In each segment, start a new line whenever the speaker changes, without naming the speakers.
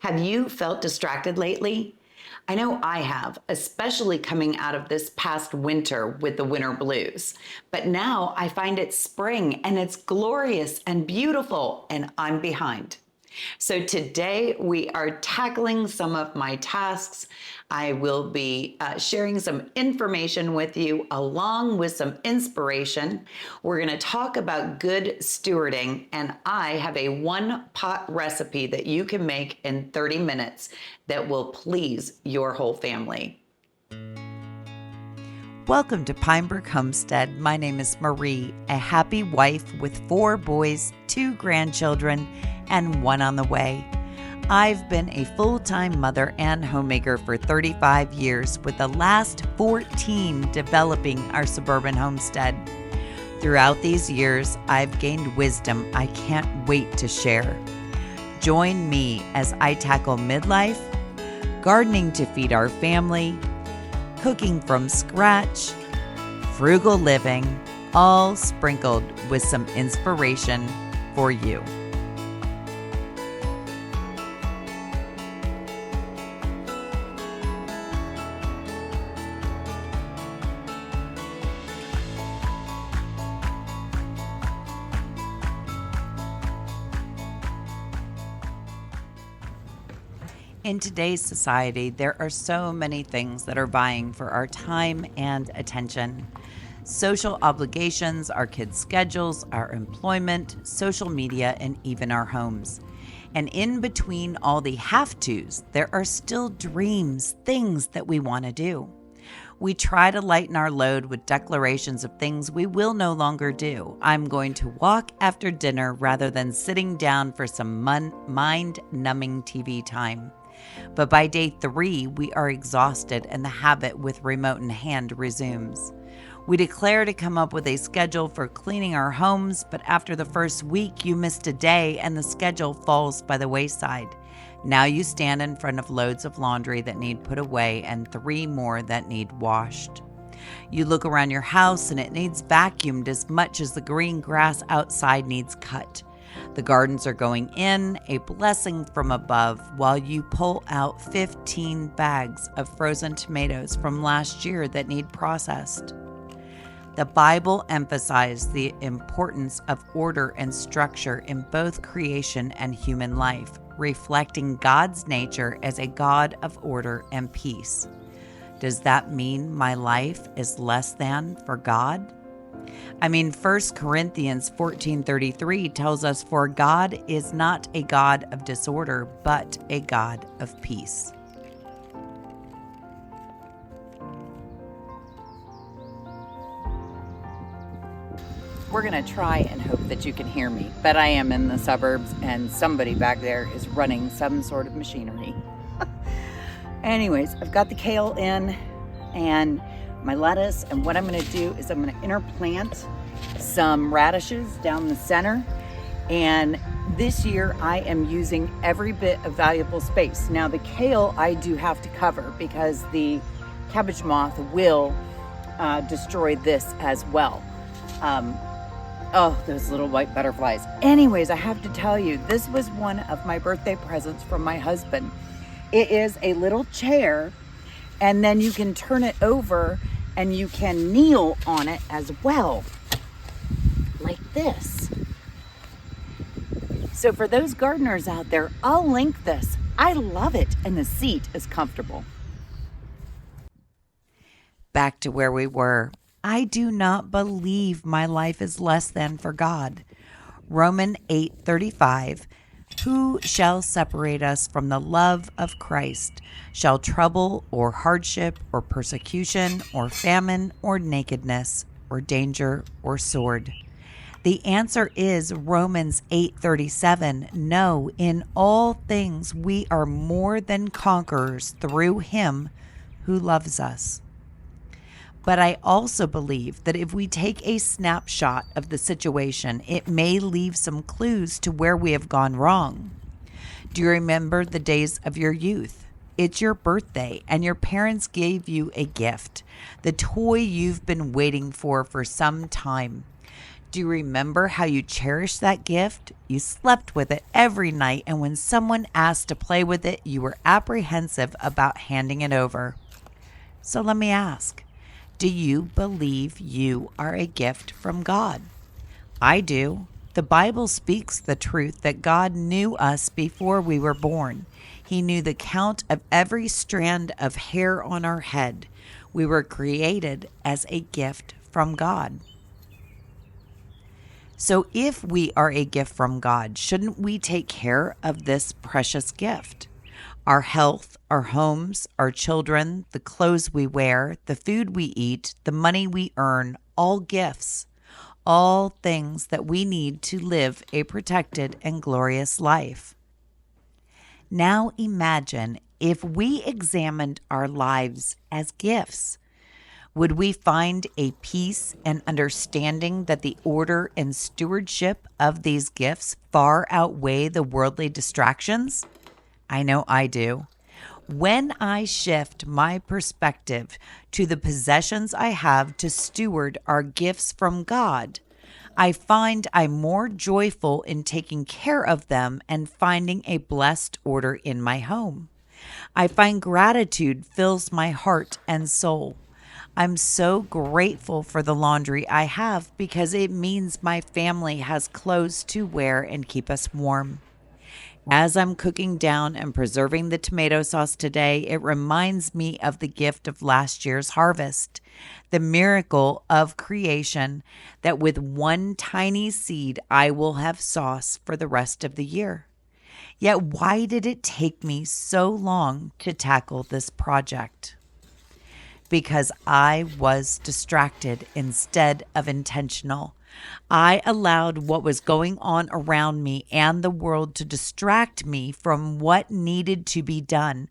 Have you felt distracted lately? I know I have, especially coming out of this past winter with the winter blues. But now I find it's spring and it's glorious and beautiful, and I'm behind. So today we are tackling some of my tasks. I will be sharing some information with you along with some inspiration. We're going to talk about good stewarding, and I have a one-pot recipe that you can make in 30 minutes that will please your whole family.
Welcome to Pinebrook Homestead. My name is Marie, a happy wife with 4 boys, 2 grandchildren, and 1 on the way. I've been a full-time mother and homemaker for 35 years, with the last 14 developing our suburban homestead. Throughout these years, I've gained wisdom I can't wait to share. Join me as I tackle midlife, gardening to feed our family, cooking from scratch, frugal living, all sprinkled with some inspiration for you. In today's society, there are so many things that are vying for our time and attention. Social obligations, our kids' schedules, our employment, social media, and even our homes. And in between all the have-tos, there are still dreams, things that we want to do. We try to lighten our load with declarations of things we will no longer do. I'm going to walk after dinner rather than sitting down for some mind-numbing TV time. But by day 3, we are exhausted and the habit with remote in hand resumes. We declare to come up with a schedule for cleaning our homes, but after the first week, you missed a day and the schedule falls by the wayside. Now you stand in front of loads of laundry that need put away and 3 more that need washed. You look around your house and it needs vacuumed as much as the green grass outside needs cut. The gardens are going in, a blessing from above, while you pull out 15 bags of frozen tomatoes from last year that need processed. The Bible emphasized the importance of order and structure in both creation and human life, reflecting God's nature as a God of order and peace. Does that mean my life is less than for God? 1 Corinthians 14:33 tells us, "For God is not a God of disorder, but a God of peace." We're going to try and hope that you can hear me, but I am in the suburbs and somebody back there is running some sort of machinery. Anyways, I've got the kale in and my lettuce, and what I'm going to do is I'm going to interplant some radishes down the center. And this year I am using every bit of valuable space. Now the kale I do have to cover because the cabbage moth will destroy this as well. Oh, those little white butterflies. Anyways, I have to tell you, this was one of my birthday presents from my husband. It is a little chair, and then you can turn it over and you can kneel on it as well, like this. So for those gardeners out there, I'll link this. I love it, and the seat is comfortable. Back to where we were. I do not believe my life is less than for God. Romans 8:35, "Who shall separate us from the love of Christ? Shall trouble or hardship or persecution or famine or nakedness or danger or sword?" The answer is Romans 8:37. No, in all things we are more than conquerors through him who loves us. But I also believe that if we take a snapshot of the situation, it may leave some clues to where we have gone wrong. Do you remember the days of your youth? It's your birthday and your parents gave you a gift, the toy you've been waiting for some time. Do you remember how you cherished that gift? You slept with it every night, and when someone asked to play with it, you were apprehensive about handing it over. So let me ask, do you believe you are a gift from God? I do. The Bible speaks the truth that God knew us before we were born. He knew the count of every strand of hair on our head. We were created as a gift from God. So if we are a gift from God, shouldn't we take care of this precious gift? Our health, our homes, our children, the clothes we wear, the food we eat, the money we earn, all gifts, all things that we need to live a protected and glorious life. Now imagine if we examined our lives as gifts. Would we find a peace and understanding that the order and stewardship of these gifts far outweigh the worldly distractions? I know I do. When I shift my perspective to the possessions I have to steward our gifts from God, I find I'm more joyful in taking care of them and finding a blessed order in my home. I find gratitude fills my heart and soul. I'm so grateful for the laundry I have because it means my family has clothes to wear and keep us warm. As I'm cooking down and preserving the tomato sauce today, it reminds me of the gift of last year's harvest, the miracle of creation that with one tiny seed, I will have sauce for the rest of the year. Yet why did it take me so long to tackle this project? Because I was distracted instead of intentional. I allowed what was going on around me and the world to distract me from what needed to be done.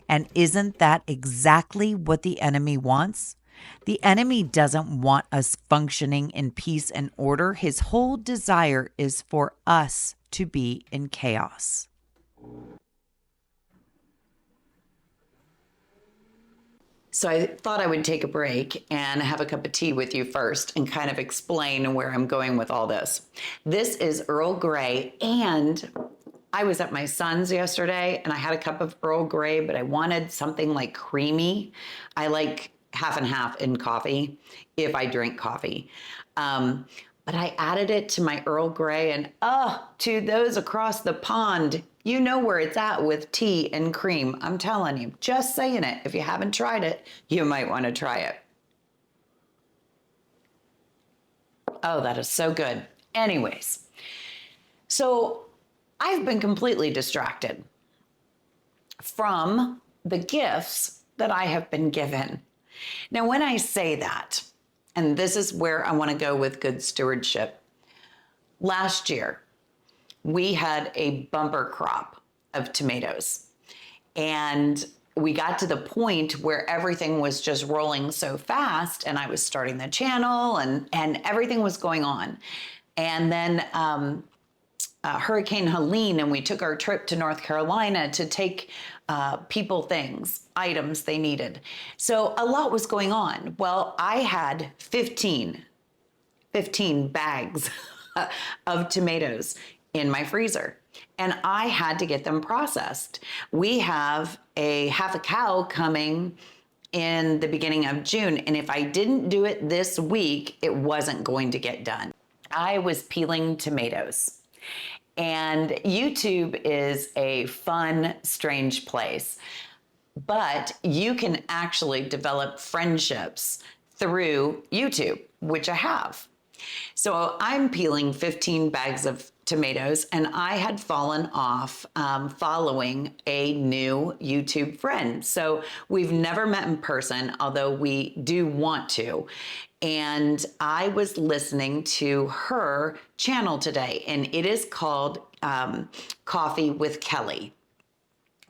And isn't that exactly what the enemy wants? The enemy doesn't want us functioning in peace and order. His whole desire is for us to be in chaos.
So I thought I would take a break and have a cup of tea with you first and kind of explain where I'm going with all this. This is Earl Grey, and I was at my son's yesterday and I had a cup of Earl Grey, but I wanted something like creamy. I like half and half in coffee if I drink coffee. But I added it to my Earl Grey, and to those across the pond, you know where it's at with tea and cream. I'm telling you, just saying it. If you haven't tried it, you might want to try it. Oh, that is so good. Anyways, so I've been completely distracted from the gifts that I have been given. Now, when I say that, and this is where I want to go with good stewardship, last year, we had a bumper crop of tomatoes. And we got to the point where everything was just rolling so fast, and I was starting the channel and everything was going on. And then Hurricane Helene, and we took our trip to North Carolina to take people things, items they needed. So a lot was going on. Well, I had 15 bags of tomatoes in my freezer, and I had to get them processed. We have a half a cow coming in the beginning of June, and if I didn't do it this week, it wasn't going to get done. I was peeling tomatoes. And YouTube is a fun, strange place, but you can actually develop friendships through YouTube, which I have. So I'm peeling 15 bags of tomatoes, and I had fallen off following a new YouTube friend. So we've never met in person, although we do want to. And I was listening to her channel today, and it is called Coffee with Kelly.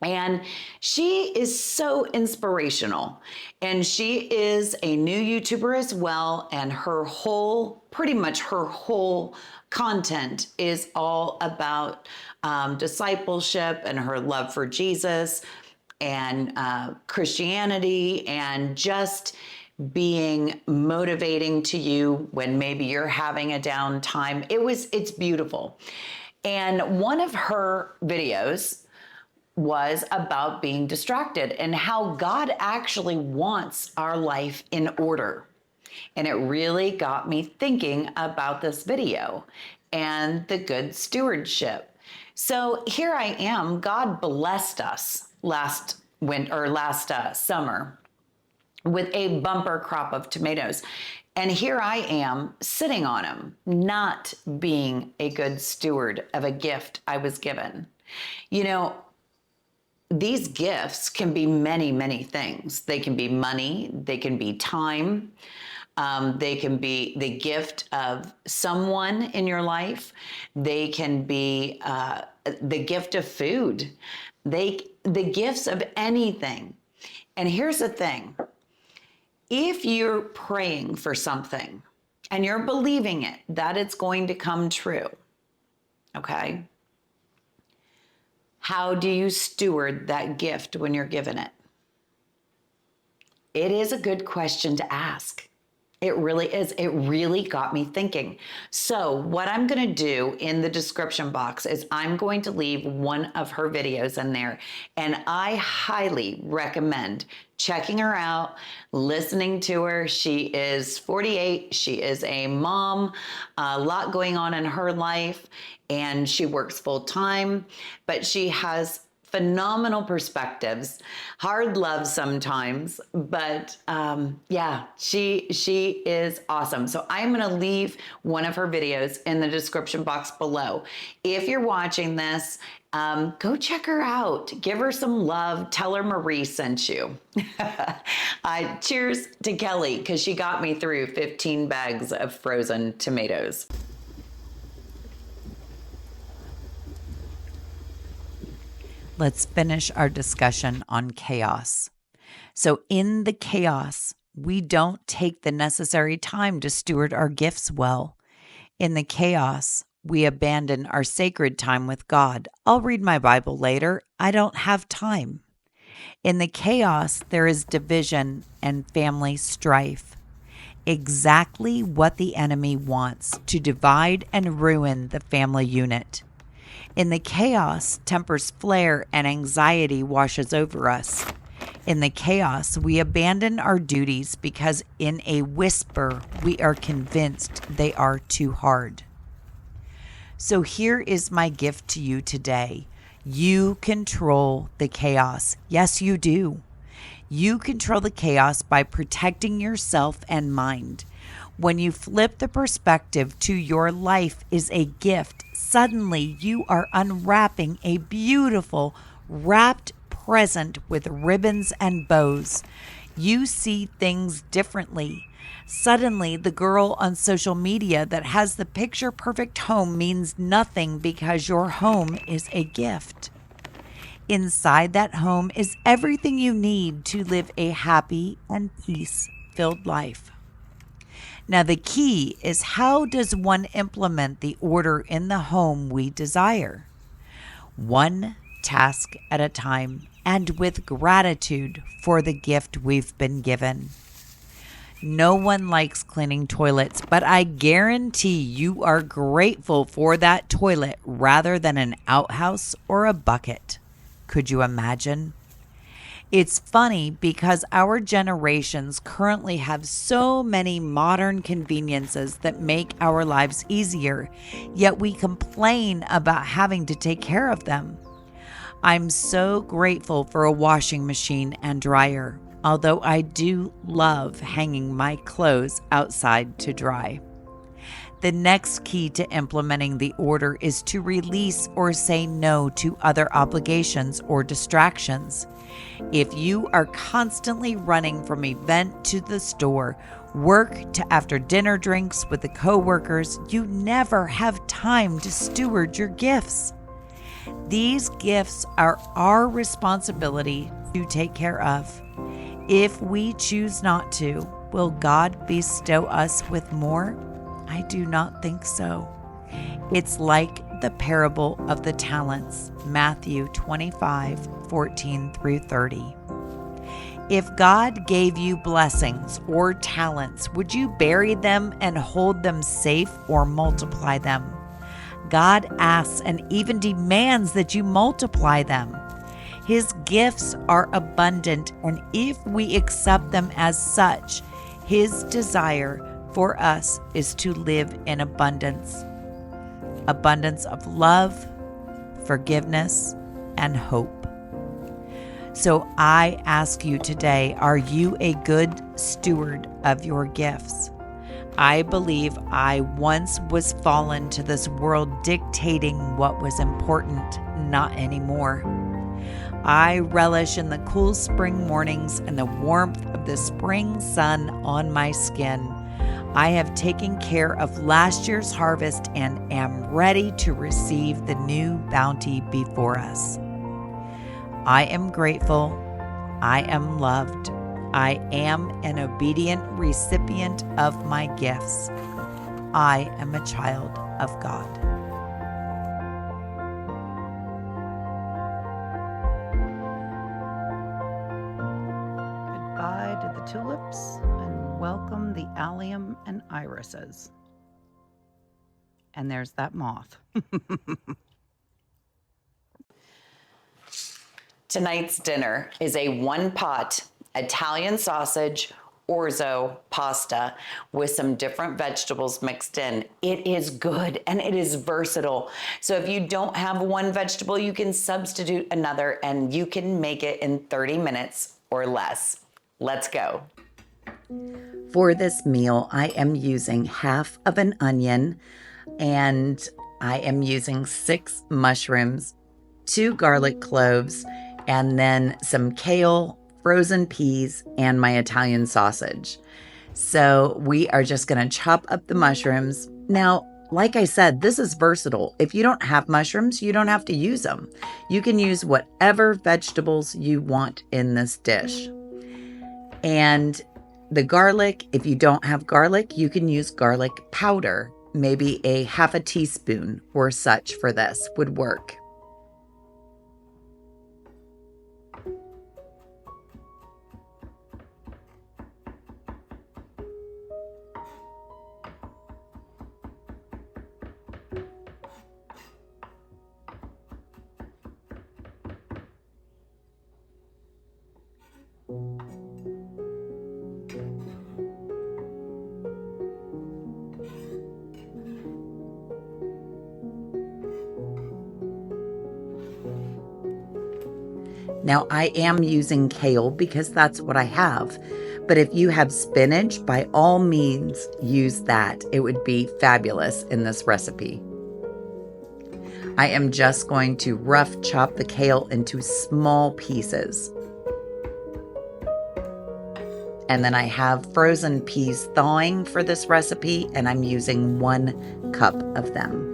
And she is so inspirational, and she is a new YouTuber as well. And pretty much her whole content is all about discipleship and her love for Jesus and Christianity, and just being motivating to you when maybe you're having a down time. It's beautiful. And one of her videos was about being distracted and how God actually wants our life in order. And it really got me thinking about this video and the good stewardship. So here I am. God blessed us last summer with a bumper crop of tomatoes. And here I am sitting on them, not being a good steward of a gift I was given. You know, these gifts can be many, many things. They can be money, they can be time, they can be the gift of someone in your life, they can be the gift of food, the gifts of anything. And here's the thing. If you're praying for something and you're believing it, that it's going to come true, okay? How do you steward that gift when you're given it? It is a good question to ask. It really is. It really got me thinking. So what I'm going to do in the description box is I'm going to leave one of her videos in there. And I highly recommend checking her out, listening to her. She is 48. She is a mom, a lot going on in her life, and she works full time, but she has phenomenal perspectives, hard love sometimes, but yeah, she is awesome. So I'm going to leave one of her videos in the description box below. If you're watching this, go check her out. Give her some love. Tell her Marie sent you. Cheers to Kelly, because she got me through 15 bags of frozen tomatoes.
Let's finish our discussion on chaos. So in the chaos, we don't take the necessary time to steward our gifts well. In the chaos, we abandon our sacred time with God. I'll read my Bible later. I don't have time. In the chaos, there is division and family strife. Exactly what the enemy wants, to divide and ruin the family unit. In the chaos, tempers flare and anxiety washes over us. In the chaos, we abandon our duties because in a whisper, we are convinced they are too hard. So here is my gift to you today. You control the chaos. Yes, you do. You control the chaos by protecting yourself and mind. When you flip the perspective to your life is a gift, suddenly you are unwrapping a beautiful, wrapped present with ribbons and bows. You see things differently. Suddenly, the girl on social media that has the picture-perfect home means nothing because your home is a gift. Inside that home is everything you need to live a happy and peace-filled life. Now, the key is, how does one implement the order in the home we desire? One task at a time, and with gratitude for the gift we've been given. No one likes cleaning toilets, but I guarantee you are grateful for that toilet rather than an outhouse or a bucket. Could you imagine? It's funny because our generations currently have so many modern conveniences that make our lives easier, yet we complain about having to take care of them. I'm so grateful for a washing machine and dryer, although I do love hanging my clothes outside to dry. The next key to implementing the order is to release or say no to other obligations or distractions. If you are constantly running from event to the store, work to after dinner drinks with the coworkers, you never have time to steward your gifts. These gifts are our responsibility to take care of. If we choose not to, will God bestow us with more? I do not think so. It's like the parable of the talents, Matthew 25:14 through 30. If God gave you blessings or talents, would you bury them and hold them safe or multiply them? God asks and even demands that you multiply them. His gifts are abundant, and if we accept them as such, His desire for us is to live in abundance. Abundance of love, forgiveness, and hope. So I ask you today, are you a good steward of your gifts? I believe I once was fallen to this world dictating what was important, not anymore. I relish in the cool spring mornings and the warmth of the spring sun on my skin. I have taken care of last year's harvest and am ready to receive the new bounty before us. I am grateful. I am loved. I am an obedient recipient of my gifts. I am a child of God. Goodbye to the tulips and welcome the allium and irises. And there's that moth.
Tonight's dinner is a one-pot Italian sausage Orzo pasta with some different vegetables mixed in. It is good and it is versatile. So if you don't have one vegetable, you can substitute another and you can make it in 30 minutes or less. Let's go.
For this meal, I am using half of an onion and I am using 6 mushrooms, 2 garlic cloves, and then some kale, frozen peas, and my Italian sausage. So we are just going to chop up the mushrooms. Now, like I said, this is versatile. If you don't have mushrooms, you don't have to use them. You can use whatever vegetables you want in this dish. And the garlic, if you don't have garlic, you can use garlic powder. Maybe a half a teaspoon or such for this would work. Now, I am using kale because that's what I have. But if you have spinach, by all means, use that. It would be fabulous in this recipe. I am just going to rough chop the kale into small pieces. And then I have frozen peas thawing for this recipe, and I'm using 1 cup of them.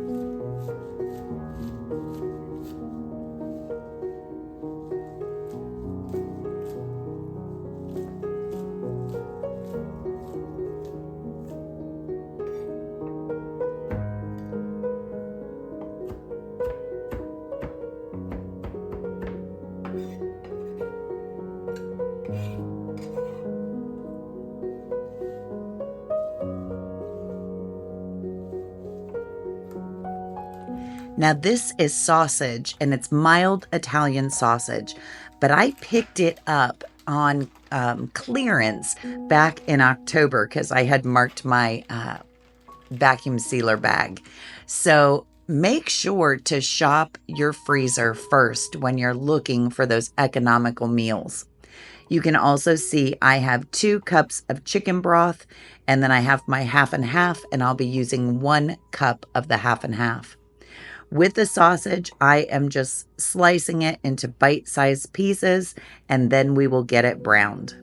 Now this is sausage and it's mild Italian sausage, but I picked it up on clearance back in October because I had marked my vacuum sealer bag. So make sure to shop your freezer first when you're looking for those economical meals. You can also see I have 2 cups of chicken broth, and then I have my half and half, and I'll be using 1 cup of the half and half. With the sausage, I am just slicing it into bite-sized pieces, and then we will get it browned.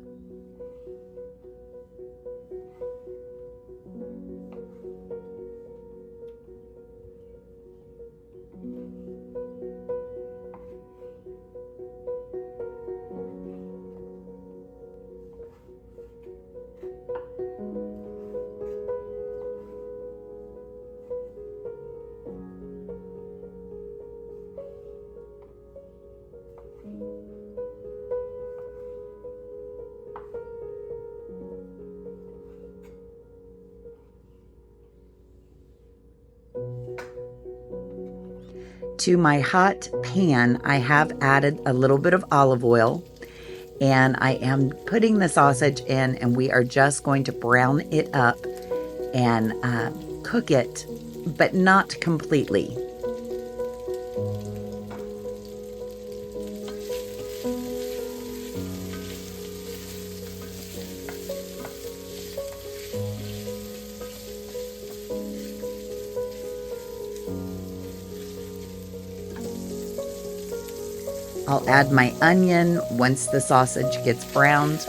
to my hot pan, I have added a little bit of olive oil, and I am putting the sausage in, and we are just going to brown it up and cook it, but not completely. I'll add my onion once the sausage gets browned,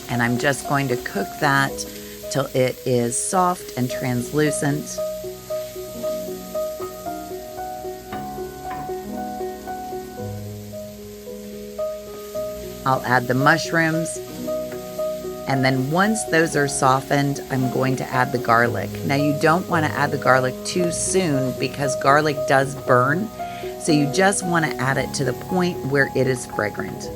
and I'm just going to cook that till it is soft and translucent. I'll add the mushrooms, and then once those are softened, I'm going to add the garlic. Now, you don't want to add the garlic too soon because garlic does burn. So you just want to add it to the point where it is fragrant.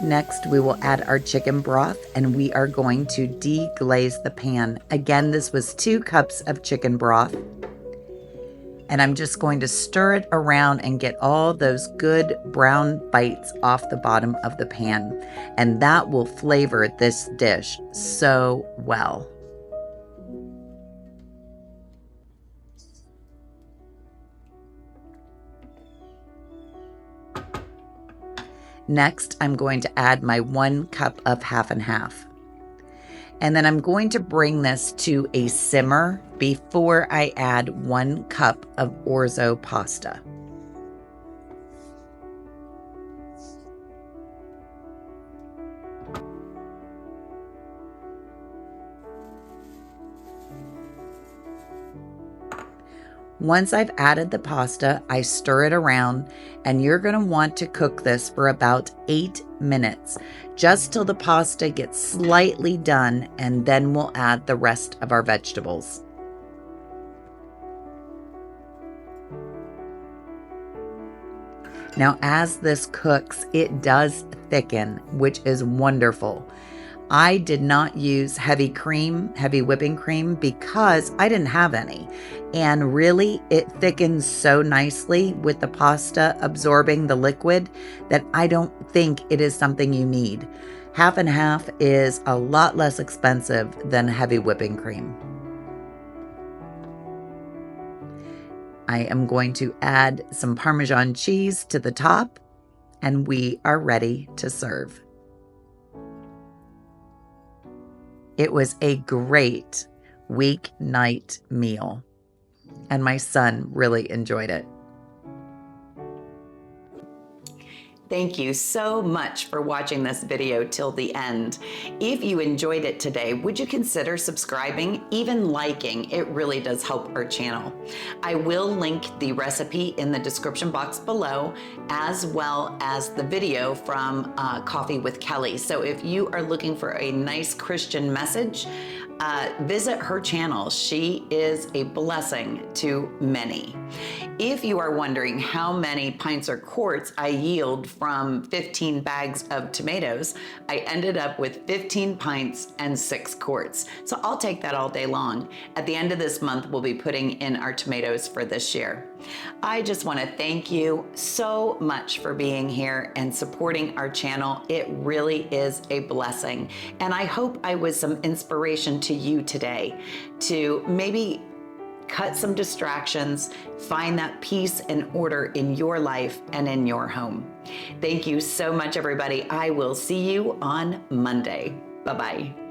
Next, we will add our chicken broth, and we are going to deglaze the pan. Again, this was 2 cups of chicken broth. And I'm just going to stir it around and get all those good brown bites off the bottom of the pan. And that will flavor this dish so well. Next, I'm going to add my 1 cup of half and half. And then I'm going to bring this to a simmer before I add 1 cup of Orzo pasta. Once I've added the pasta, I stir it around, and you're going to want to cook this for about 8 minutes, just till the pasta gets slightly done, and then we'll add the rest of our vegetables. Now, as this cooks, it does thicken, which is wonderful. I did not use heavy whipping cream, because I didn't have any. And really, it thickens so nicely with the pasta absorbing the liquid that I don't think it is something you need. Half and half is a lot less expensive than heavy whipping cream. I am going to add some Parmesan cheese to the top, and we are ready to serve. It was a great weeknight meal, and my son really enjoyed it.
Thank you so much for watching this video till the end. If you enjoyed it today, would you consider subscribing, even liking? It really does help our channel. I will link the recipe in the description box below, as well as the video from Coffee with Kelly. So if you are looking for a nice Christian message, visit her channel. She is a blessing to many. If you are wondering how many pints or quarts I yield from 15 bags of tomatoes, I ended up with 15 pints and 6 quarts. So I'll take that all day long. At the end of this month, we'll be putting in our tomatoes for this year. I just want to thank you so much for being here and supporting our channel. It really is a blessing. And I hope I was some inspiration to you today to maybe cut some distractions, find that peace and order in your life and in your home. Thank you so much, everybody. I will see you on Monday. Bye-bye.